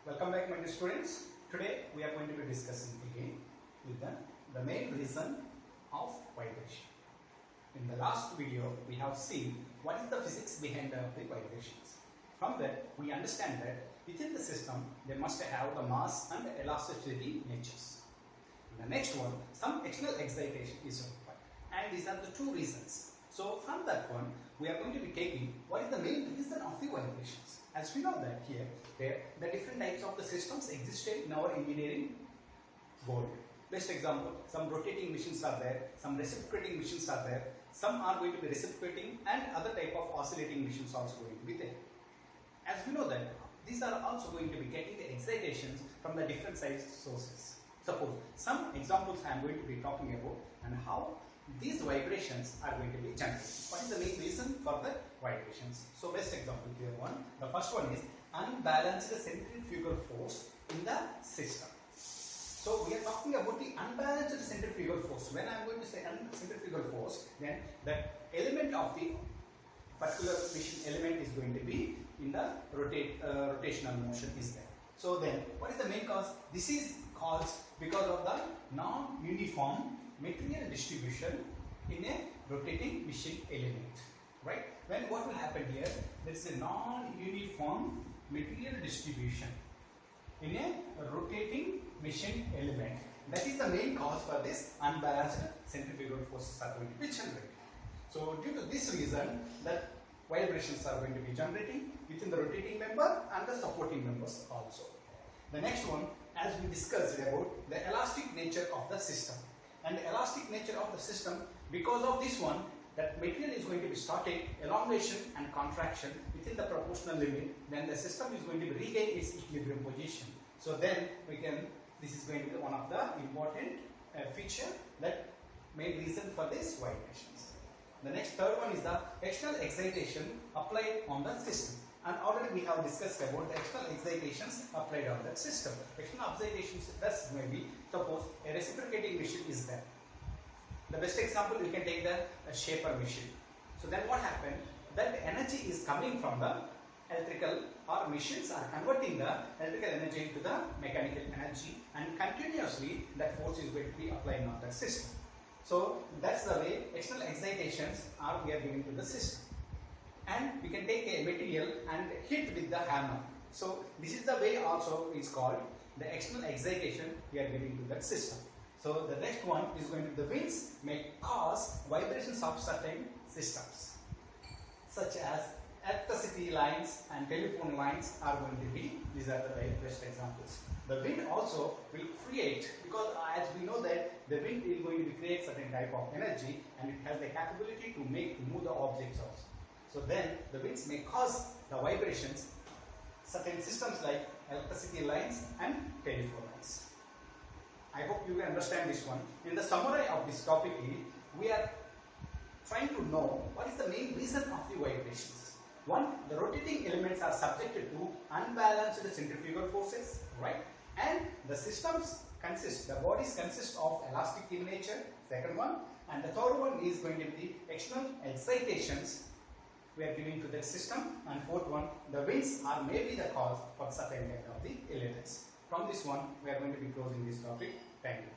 Welcome back, my dear students. Today we are going to be discussing again with the main reason of vibration. In the last video, we have seen what is the physics behind the vibrations. From that, we understand that within the system, they must have the mass and elasticity natures. In the next one, some external excitation is required, and these are the two reasons. So from that one, we are going to be taking what is the main reason of the vibrations. As we know that here, the different types of the systems existed in our engineering world. Best example, some rotating machines are there, some reciprocating machines are there, some are going to be reciprocating, and other type of oscillating machines also going to be there. As we know that these are also going to be getting the excitations from the different sized sources. Suppose some examples I am going to be talking about and how these vibrations are going to be generated. What is the main reason for the vibrations? So best example here one. The first one is unbalanced centrifugal force in the system. So we are talking about the unbalanced centrifugal force. When I am going to say centrifugal force, then the element of the particular machine element is going to be in the rotational motion is there. So then what is the main cause? This is caused because of the non-uniform material distribution in a rotating machine element, right? When what will happen here, there is a non-uniform material distribution in a rotating machine element. That is the main cause for this unbalanced centrifugal forces are going to be generated. So due to this reason, that vibrations are going to be generating within the rotating member and the supporting members also. The next one, as we discussed about the elastic nature of the system. And the elastic nature of the system, because of this one, that material is going to be static, elongation and contraction within the proportional limit, then the system is going to regain its equilibrium position. So then this is going to be one of the important feature that main reason for this vibrations. The next third one is the external excitation applied on the system. And already we have discussed about the external excitations applied on that system. External excitations thus may be, suppose a reciprocating machine is there. The best example you can take the shaper machine. So then what happened? That energy is coming from the electrical, or machines are converting the electrical energy into the mechanical energy, and continuously that force is going to be applying on that system. So that's the way external excitations are we are giving to the system. And we can take a material and hit with the hammer. So this is the way also is called the external excitation we are giving to that system. So the next one is going to be the winds may cause vibrations of certain systems, such as electricity lines and telephone lines are going to be, these are the best examples. The wind also will create, because as we know that the wind is going to create certain type of energy, and it has the capability to move the objects also. So then the winds may cause the vibrations, certain systems like electricity lines and telephone lines. I hope you can understand this one. In the summary of this topic, we are trying to know what is the main reason of the vibrations. One, the rotating elements are subjected to unbalanced centrifugal forces, right? And the systems the bodies consist of elastic in nature, second one. And the third one is going to be the external excitations we are giving to that system, and fourth one, the winds are maybe the cause for certain kind of the elements. From this one, we are going to be closing this topic. Thank you.